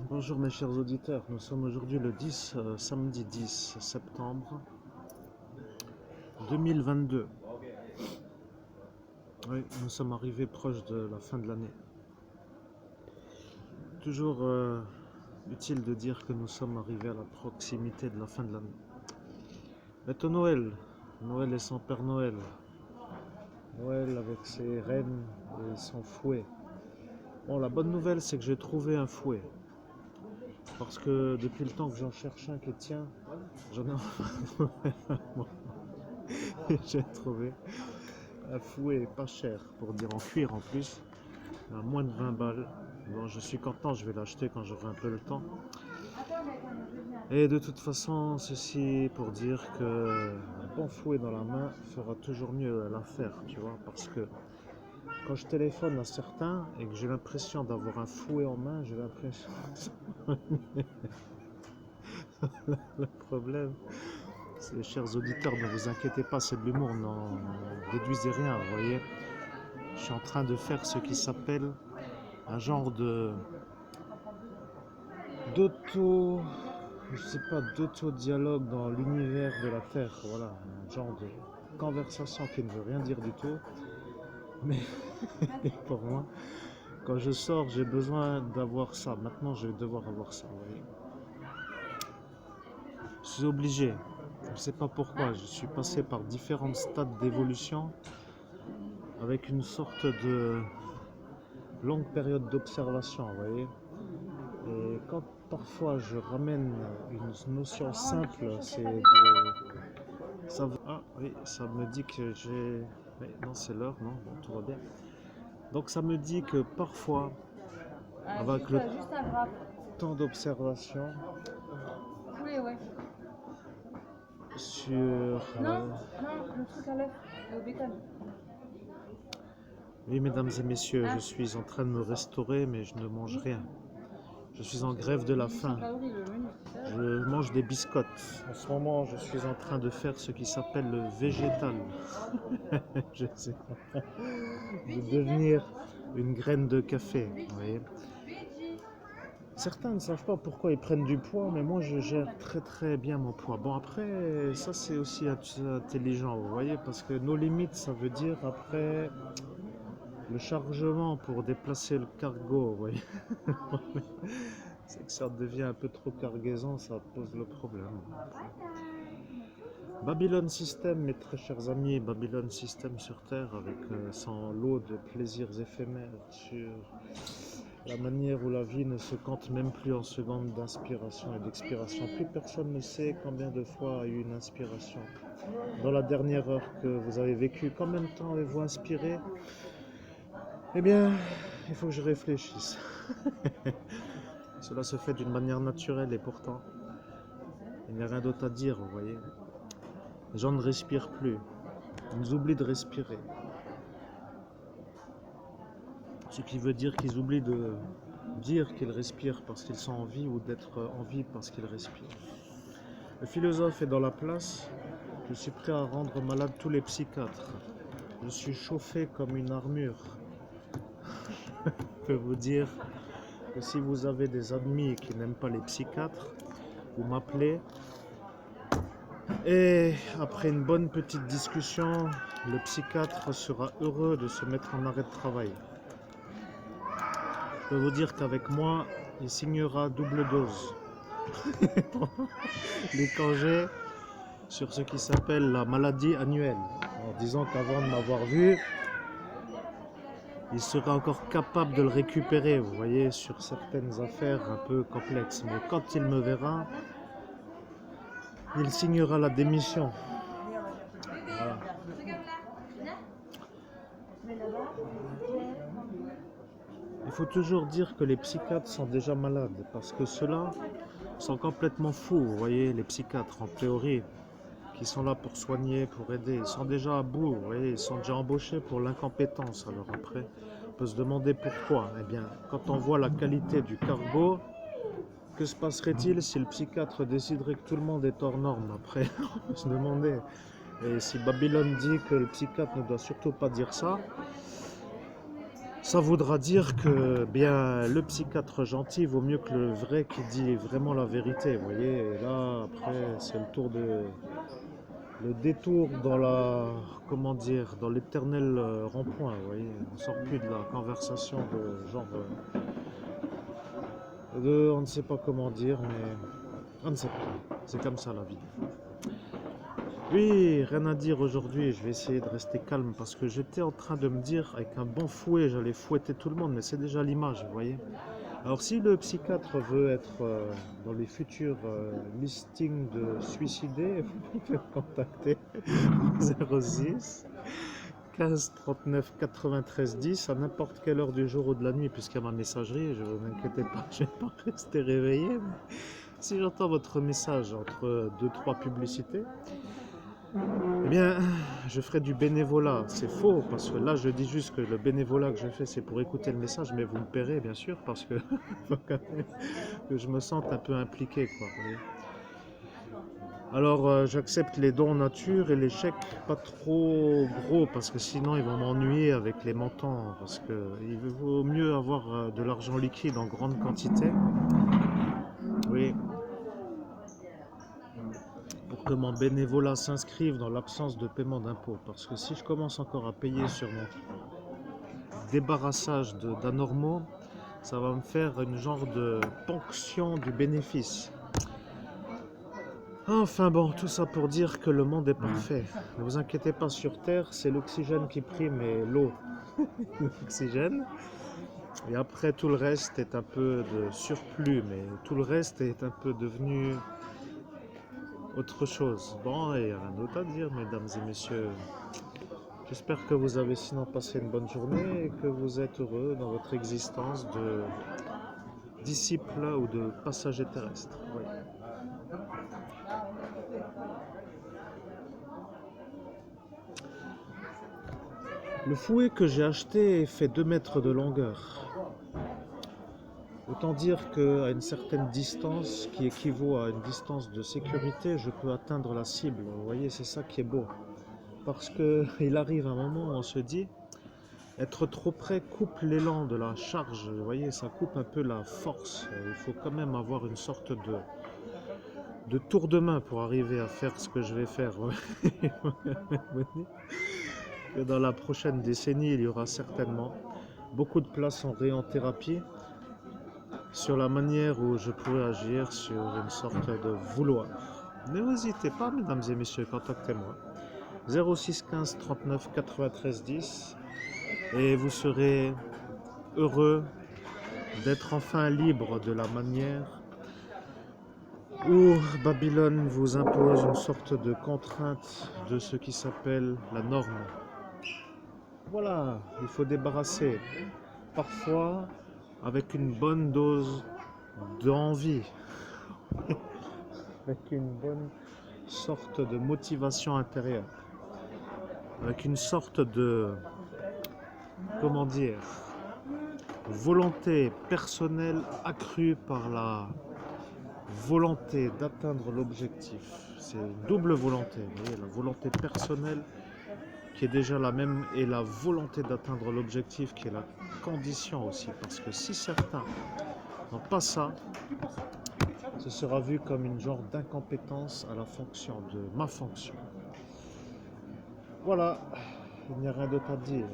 Bonjour mes chers auditeurs, nous sommes aujourd'hui le 10, samedi 10 septembre 2022. Oui, nous sommes arrivés proche de la fin de l'année. Toujours utile de dire que nous sommes arrivés à la proximité de la fin de l'année. Bientôt Noël, Noël et son Père Noël. Noël avec ses rennes et son fouet. Bon, la bonne nouvelle c'est que j'ai trouvé un fouet. Parce que depuis le temps que j'en cherche un qui tient, j'en ai enfin j'ai trouvé un fouet pas cher, pour dire en cuir en plus, à moins de 20 balles. Bon, je suis content, je vais l'acheter quand j'aurai un peu le temps. Et de toute façon, ceci pour dire que un bon fouet dans la main fera toujours mieux l'affaire, tu vois, parce que quand je téléphone à certains et que j'ai l'impression d'avoir un fouet en main, j'ai l'impression le problème. Chers auditeurs, ne vous inquiétez pas, c'est de l'humour, n'en déduisez rien, vous voyez. Je suis en train de faire ce qui s'appelle un genre d'auto, je sais pas, d'auto-dialogue dans l'univers de la Terre, voilà, un genre de conversation qui ne veut rien dire du tout, mais pour moi, quand je sors, j'ai besoin d'avoir ça. Maintenant, je vais devoir avoir ça, vous voyez. Je suis obligé, je ne sais pas pourquoi, je suis passé par différents stades d'évolution avec une sorte de longue période d'observation, vous voyez. Et quand parfois je ramène une notion simple, c'est de... Ah oui, ça me dit que j'ai... Oui, non, c'est l'heure, non, bon, tout va bien. Donc ça me dit que parfois, avec le temps d'observation sur... Non, le truc à l'œuf, au bacon. Oui, mesdames et messieurs, je suis en train de me restaurer, mais je ne mange rien. Je suis en grève de la faim. Je mange des biscottes. En ce moment, je suis en train de faire ce qui s'appelle le végétal. Je suis en train de devenir une graine de café. Vous voyez. Certains ne savent pas pourquoi ils prennent du poids, mais moi je gère très très bien mon poids. Bon après, ça c'est aussi intelligent, vous voyez, parce que nos limites, ça veut dire après le chargement pour déplacer le cargo, vous voyez. C'est que ça devient un peu trop cargaison, ça pose le problème. Babylon System, mes très chers amis, Babylon System sur Terre, avec son lot de plaisirs éphémères sur la manière où la vie ne se compte même plus en secondes d'inspiration et d'expiration. Plus personne ne sait combien de fois a eu une inspiration. Dans la dernière heure que vous avez vécue, combien de temps avez-vous inspiré? Eh bien, il faut que je réfléchisse. Cela se fait d'une manière naturelle et pourtant, il n'y a rien d'autre à dire, vous voyez. Les gens ne respirent plus. Ils oublient de respirer. Ce qui veut dire qu'ils oublient de dire qu'ils respirent parce qu'ils sont en vie ou d'être en vie parce qu'ils respirent. Le philosophe est dans la place. Je suis prêt à rendre malade tous les psychiatres. Je suis chauffé comme une armure. Je peux vous dire que si vous avez des amis qui n'aiment pas les psychiatres, vous m'appelez. Et après une bonne petite discussion, le psychiatre sera heureux de se mettre en arrêt de travail. Je peux vous dire qu'avec moi, il signera double dose. Les congés sur ce qui s'appelle la maladie annuelle. En disant qu'avant de m'avoir vu, il serait encore capable de le récupérer, vous voyez, sur certaines affaires un peu complexes. Mais quand il me verra, il signera la démission. Voilà. Il faut toujours dire que les psychiatres sont déjà malades, parce que ceux-là sont complètement fous, vous voyez, les psychiatres en théorie, qui sont là pour soigner, pour aider, ils sont déjà à bout, vous voyez, ils sont déjà embauchés pour l'incompétence. Alors après, on peut se demander pourquoi. Eh bien, quand on voit la qualité du cargo, que se passerait-il si le psychiatre déciderait que tout le monde est hors norme? Après, on peut se demander. Et si Babylone dit que le psychiatre ne doit surtout pas dire ça, Ça voudra dire que bien le psychiatre gentil vaut mieux que le vrai qui dit vraiment la vérité, vous voyez. Et là, après, c'est le détour dans la, comment dire, dans l'éternel rond-point, vous voyez. On sort plus de la conversation de genre, on ne sait pas comment dire, mais on ne sait pas. C'est comme ça la vie. Oui, rien à dire aujourd'hui, je vais essayer de rester calme parce que j'étais en train de me dire avec un bon fouet, j'allais fouetter tout le monde, mais c'est déjà l'image, vous voyez. Alors si le psychiatre veut être dans les futurs listings de suicidés, vous pouvez me contacter 06 15 39 93 10 à n'importe quelle heure du jour ou de la nuit puisqu'il y a ma messagerie, je ne vous inquiétez pas, je ne vais pas rester réveillé. Mais si j'entends votre message entre 2-3 publicités, eh bien, je ferai du bénévolat. C'est faux, parce que là, je dis juste que le bénévolat que je fais, c'est pour écouter le message, mais vous me paierez, bien sûr, parce que faut quand même que je me sente un peu impliqué, quoi. Vous voyez. Alors, j'accepte les dons en nature et les chèques pas trop gros, parce que sinon, ils vont m'ennuyer avec les montants, parce que il vaut mieux avoir de l'argent liquide en grande quantité. Oui. Pour que mon bénévolat s'inscrive dans l'absence de paiement d'impôts. Parce que si je commence encore à payer sur mon débarrassage d'anormaux, ça va me faire une genre de ponction du bénéfice. Enfin bon, tout ça pour dire que le monde est parfait. Ne vous inquiétez pas, sur Terre, c'est l'oxygène qui prime et l'eau. L'oxygène. Et après, tout le reste est un peu de surplus, mais tout le reste est un peu devenu autre chose. Bon, et rien d'autre à dire, mesdames et messieurs. J'espère que vous avez sinon passé une bonne journée et que vous êtes heureux dans votre existence de disciple ou de passager terrestre. Oui. Le fouet que j'ai acheté fait 2 mètres de longueur. Autant dire qu'à une certaine distance, qui équivaut à une distance de sécurité, je peux atteindre la cible. Vous voyez, c'est ça qui est beau. Parce qu'il arrive un moment où on se dit, être trop près coupe l'élan de la charge. Vous voyez, ça coupe un peu la force. Il faut quand même avoir une sorte de tour de main pour arriver à faire ce que je vais faire. Que dans la prochaine décennie, il y aura certainement beaucoup de place en réen-thérapie sur la manière où je pourrais agir sur une sorte de vouloir. N'hésitez pas, mesdames et messieurs, contactez-moi. 06 15 39 93 10 et vous serez heureux d'être enfin libre de la manière où Babylone vous impose une sorte de contrainte de ce qui s'appelle la norme. Voilà, il faut débarrasser. Parfois, avec une bonne dose d'envie, avec une bonne sorte de motivation intérieure, avec une sorte de, comment dire, volonté personnelle accrue par la volonté d'atteindre l'objectif. C'est une double volonté, vous voyez, la volonté personnelle qui est déjà la même et la volonté d'atteindre l'objectif qui est la condition aussi. Parce que si certains n'ont pas ça, ce sera vu comme une genre d'incompétence à la fonction de ma fonction. Voilà, il n'y a rien d'autre à dire.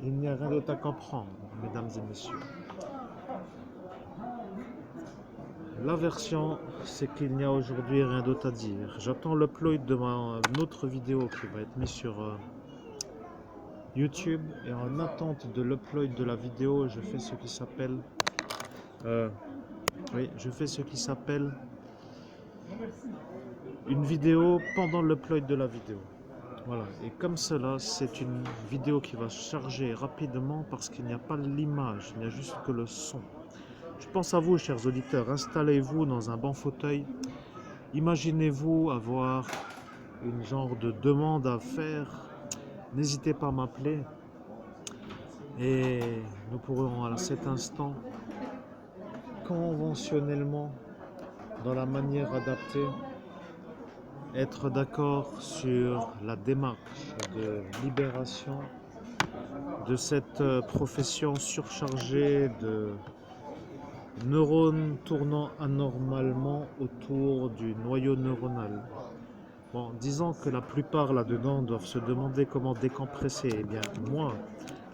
Il n'y a rien d'autre à comprendre, mesdames et messieurs. La version, c'est qu'il n'y a aujourd'hui rien d'autre à dire. J'attends l'upload de ma autre vidéo qui va être mise sur YouTube. Et en attente de l'upload de la vidéo, je fais ce qui s'appelle... je fais ce qui s'appelle une vidéo pendant l'upload de la vidéo. Voilà, et comme cela, c'est une vidéo qui va charger rapidement parce qu'il n'y a pas l'image, il n'y a juste que le son. Je pense à vous, chers auditeurs, installez-vous dans un bon fauteuil. Imaginez-vous avoir une genre de demande à faire. N'hésitez pas à m'appeler. Et nous pourrons à cet instant, conventionnellement, dans la manière adaptée, être d'accord sur la démarche de libération de cette profession surchargée de neurones tournant anormalement autour du noyau neuronal. Bon, disons que la plupart là-dedans doivent se demander comment décompresser. Eh bien, moi,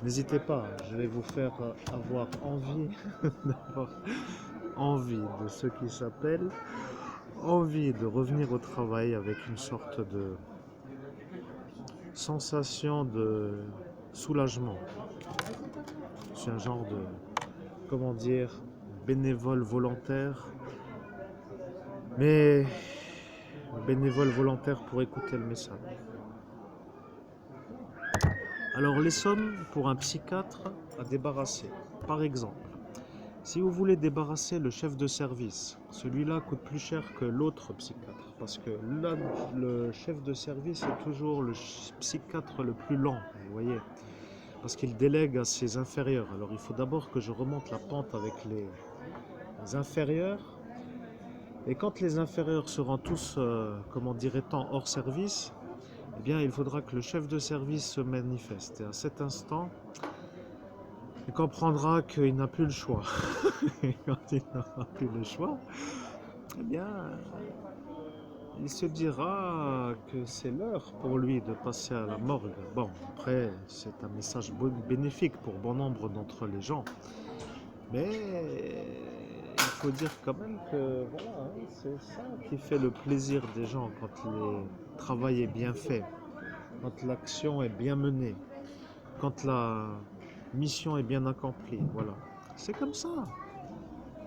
n'hésitez pas, je vais vous faire avoir envie, d'avoir envie de ce qui s'appelle envie de revenir au travail avec une sorte de sensation de soulagement. Je suis un genre de, comment dire, bénévole volontaire, mais bénévole volontaire pour écouter le message. Alors les sommes pour un psychiatre à débarrasser. Par exemple, si vous voulez débarrasser le chef de service, celui-là coûte plus cher que l'autre psychiatre, parce que là, le chef de service est toujours le psychiatre le plus lent, vous voyez, parce qu'il délègue à ses inférieurs. Alors il faut d'abord que je remonte la pente avec les inférieurs, et quand les inférieurs seront tous, comment dirait-on, hors service, eh bien il faudra que le chef de service se manifeste, et à cet instant, il comprendra qu'il n'a plus le choix. Et quand il n'aura plus le choix, eh bien, il se dira que c'est l'heure pour lui de passer à la morgue. Bon, après, c'est un message bénéfique pour bon nombre d'entre les gens. Mais il faut dire quand même que voilà, c'est ça qui fait le plaisir des gens quand le travail est bien fait, quand l'action est bien menée, quand la mission est bien accomplie. Voilà, c'est comme ça.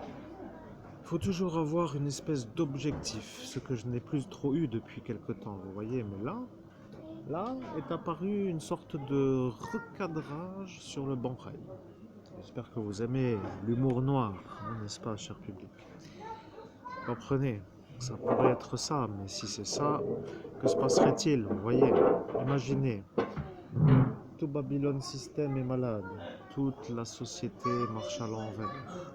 Il faut toujours avoir une espèce d'objectif, ce que je n'ai plus trop eu depuis quelque temps, vous voyez. Mais là est apparu une sorte de recadrage sur le bon rail. J'espère que vous aimez l'humour noir, hein, n'est-ce pas, cher public? Comprenez, ça pourrait être ça, mais si c'est ça, que se passerait-il? Vous voyez, imaginez, tout Babylone System est malade, toute la société marche à l'envers.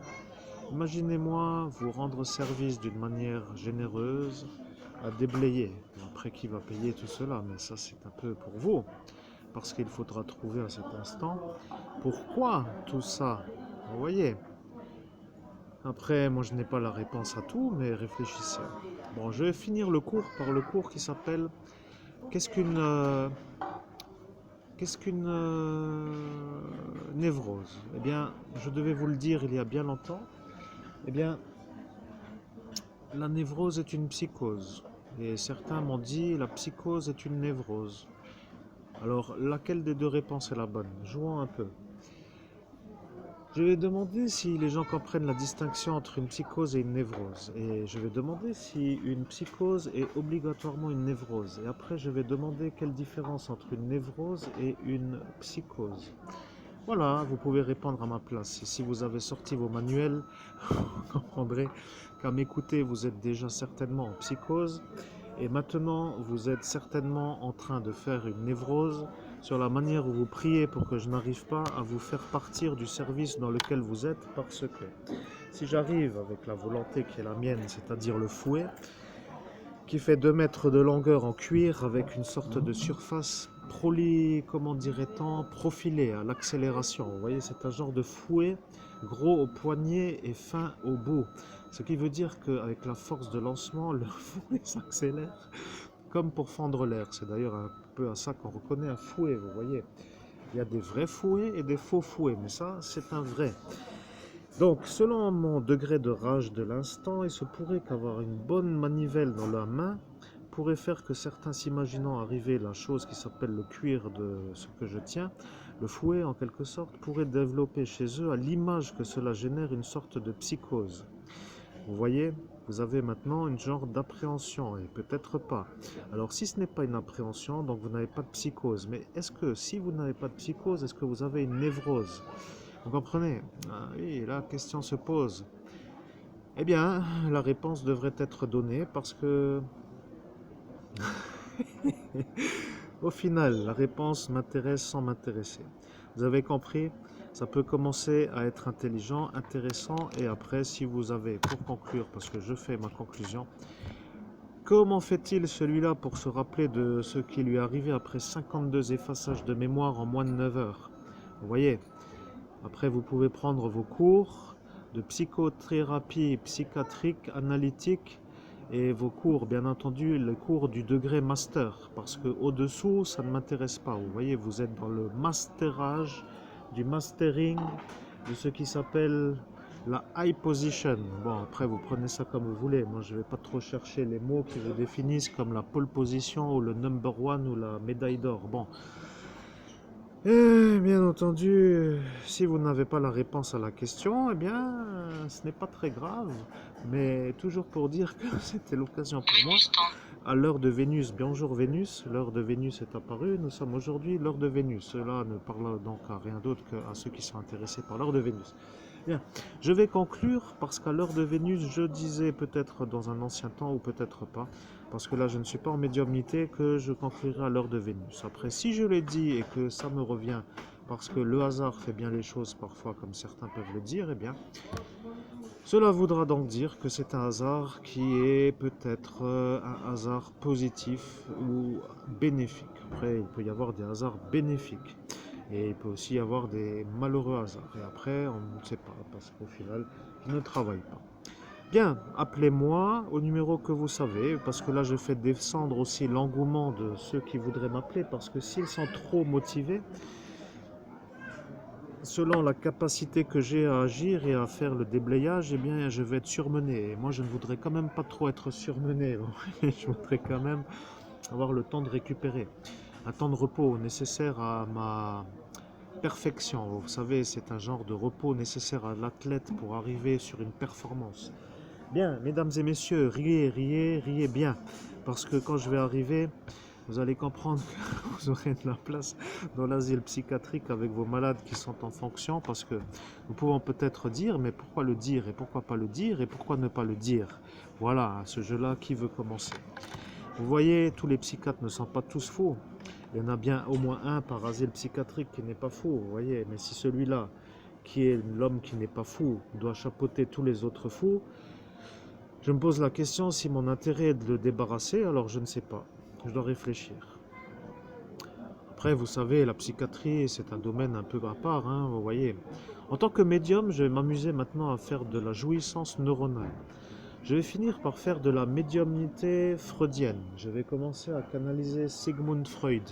Imaginez-moi vous rendre service d'une manière généreuse à déblayer. Après, qui va payer tout cela? Mais ça, c'est un peu pour vous, parce qu'il faudra trouver à cet instant pourquoi tout ça. Vous voyez? Après, moi, je n'ai pas la réponse à tout, mais réfléchissez. Bon, je vais finir le cours par le cours qui s'appelle Qu'est-ce qu'une névrose? Eh bien, je devais vous le dire il y a bien longtemps. Eh bien, la névrose est une psychose. Et certains m'ont dit la psychose est une névrose. Alors, laquelle des deux réponses est la bonne? Jouons un peu. Je vais demander si les gens comprennent la distinction entre une psychose et une névrose. Et je vais demander si une psychose est obligatoirement une névrose. Et après, je vais demander quelle différence entre une névrose et une psychose. Voilà, vous pouvez répondre à ma place. Et si vous avez sorti vos manuels, vous comprendrez qu'à m'écouter, vous êtes déjà certainement en psychose. Et maintenant, vous êtes certainement en train de faire une névrose sur la manière où vous priez pour que je n'arrive pas à vous faire partir du service dans lequel vous êtes, parce que si j'arrive avec la volonté qui est la mienne, c'est-à-dire le fouet, qui fait 2 mètres de longueur en cuir avec une sorte de surface comment dirait-on, profilée à l'accélération. Vous voyez, c'est un genre de fouet gros au poignet et fin au bout. Ce qui veut dire qu'avec la force de lancement, le fouet s'accélère comme pour fendre l'air. C'est d'ailleurs un peu à ça qu'on reconnaît un fouet, vous voyez. Il y a des vrais fouets et des faux fouets, mais ça, c'est un vrai. Donc, selon mon degré de rage de l'instant, il se pourrait qu'avoir une bonne manivelle dans la main pourrait faire que certains s'imaginant arriver la chose qui s'appelle le cuir de ce que je tiens, le fouet en quelque sorte, pourrait développer chez eux à l'image que cela génère une sorte de psychose. Vous voyez, vous avez maintenant une genre d'appréhension, et peut-être pas. Alors si ce n'est pas une appréhension, donc vous n'avez pas de psychose. Mais est-ce que si vous n'avez pas de psychose, est-ce que vous avez une névrose? Vous comprenez? Ah oui, la question se pose. Eh bien, la réponse devrait être donnée parce que au final, la réponse m'intéresse sans m'intéresser. Vous avez compris? Ça peut commencer à être intelligent, intéressant, et après, si vous avez, pour conclure, parce que je fais ma conclusion, comment fait-il celui-là pour se rappeler de ce qui lui est arrivé après 52 effaçages de mémoire en moins de 9 heures? Vous voyez. Après, vous pouvez prendre vos cours de psychothérapie psychiatrique, analytique et vos cours, bien entendu, le cours du degré master, parce que au-dessous, ça ne m'intéresse pas. Vous voyez, vous êtes dans le masterage, du mastering, de ce qui s'appelle la high position. Bon, après, vous prenez ça comme vous voulez. Moi, je ne vais pas trop chercher les mots qui vous définissent comme la pole position ou le number one ou la médaille d'or. Bon. Et bien entendu, si vous n'avez pas la réponse à la question, eh bien, ce n'est pas très grave. Mais toujours pour dire que c'était l'occasion pour moi, à l'heure de Vénus, bonjour Vénus, l'heure de Vénus est apparue, nous sommes aujourd'hui l'heure de Vénus. Cela ne parle donc à rien d'autre qu'à ceux qui sont intéressés par l'heure de Vénus. Bien, je vais conclure parce qu'à l'heure de Vénus, je disais peut-être dans un ancien temps ou peut-être pas, parce que là je ne suis pas en médiumnité, que je conclurai à l'heure de Vénus. Après, si je l'ai dit et que ça me revient, parce que le hasard fait bien les choses parfois, comme certains peuvent le dire, eh bien, cela voudra donc dire que c'est un hasard qui est peut-être un hasard positif ou bénéfique. Après, il peut y avoir des hasards bénéfiques. Et il peut aussi y avoir des malheureux hasards. Et après, on ne sait pas, parce qu'au final, je ne travaille pas. Bien, appelez-moi au numéro que vous savez, parce que là, je fais descendre aussi l'engouement de ceux qui voudraient m'appeler, parce que s'ils sont trop motivés, selon la capacité que j'ai à agir et à faire le déblayage, eh bien, je vais être surmené. Et moi, je ne voudrais quand même pas trop être surmené. Je voudrais quand même avoir le temps de récupérer. Un temps de repos nécessaire à ma perfection. Vous savez, c'est un genre de repos nécessaire à l'athlète pour arriver sur une performance. Bien, mesdames et messieurs, riez, riez, riez bien. Parce que quand je vais arriver, vous allez comprendre que vous aurez de la place dans l'asile psychiatrique avec vos malades qui sont en fonction. Parce que nous pouvons peut-être dire, mais pourquoi le dire et pourquoi pas le dire et pourquoi ne pas le dire? Voilà, ce jeu-là, qui veut commencer? Vous voyez, tous les psychiatres ne sont pas tous faux. Il y en a bien au moins un par asile psychiatrique qui n'est pas fou, vous voyez. Mais si celui-là, qui est l'homme qui n'est pas fou, doit chapeauter tous les autres fous, je me pose la question si mon intérêt est de le débarrasser, alors je ne sais pas. Je dois réfléchir. Après, vous savez, la psychiatrie, c'est un domaine un peu à part, hein, vous voyez. En tant que médium, je vais m'amuser maintenant à faire de la jouissance neuronale. Je vais finir par faire de la médiumnité freudienne. Je vais commencer à canaliser Sigmund Freud.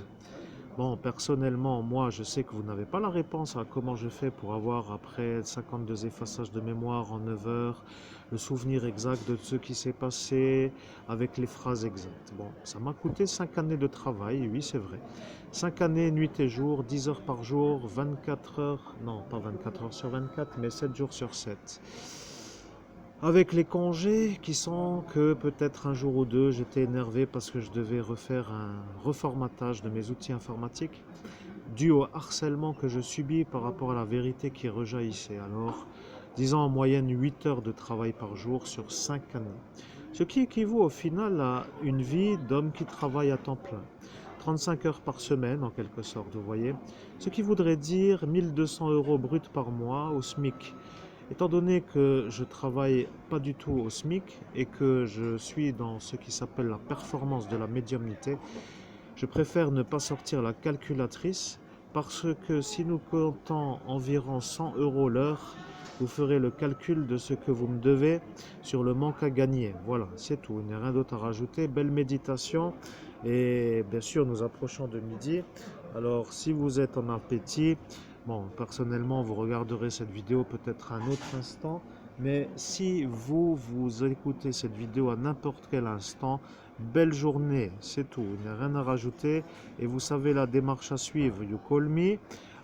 Bon, personnellement, moi, je sais que vous n'avez pas la réponse à comment je fais pour avoir, après 52 effaçages de mémoire en 9 heures, le souvenir exact de ce qui s'est passé avec les phrases exactes. Bon, ça m'a coûté 5 années de travail, oui, c'est vrai. 5 années, nuit et jour, 10 heures par jour, 24 heures, non, pas 24 heures sur 24, mais 7 jours sur 7. Avec les congés qui sont que peut-être un jour ou deux, j'étais énervé parce que je devais refaire un reformatage de mes outils informatiques dû au harcèlement que je subis par rapport à la vérité qui rejaillissait. Alors, disons en moyenne 8 heures de travail par jour sur 5 années. Ce qui équivaut au final à une vie d'homme qui travaille à temps plein. 35 heures par semaine en quelque sorte, vous voyez. Ce qui voudrait dire 1 200 € bruts par mois au SMIC. Étant donné que je travaille pas du tout au SMIC et que je suis dans ce qui s'appelle la performance de la médiumnité, je préfère ne pas sortir la calculatrice parce que si nous comptons environ 100 € l'heure, vous ferez le calcul de ce que vous me devez sur le manque à gagner. Voilà, c'est tout, il n'y a rien d'autre à rajouter. Belle méditation et bien sûr nous approchons de midi. Alors si vous êtes en appétit, bon, personnellement, vous regarderez cette vidéo peut-être à un autre instant, mais si vous écoutez cette vidéo à n'importe quel instant, belle journée, c'est tout, il n'y a rien à rajouter, et vous savez la démarche à suivre. You call me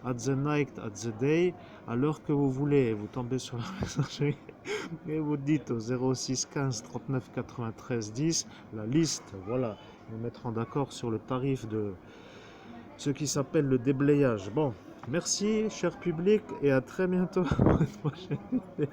at the night, at the day, à l'heure que vous voulez, vous tombez sur la messagerie et vous dites au 06 15 39 93 10 la liste, voilà, nous mettrons d'accord sur le tarif de ce qui s'appelle le déblayage. Bon. Merci, cher public, et à très bientôt pour une prochaine vidéo.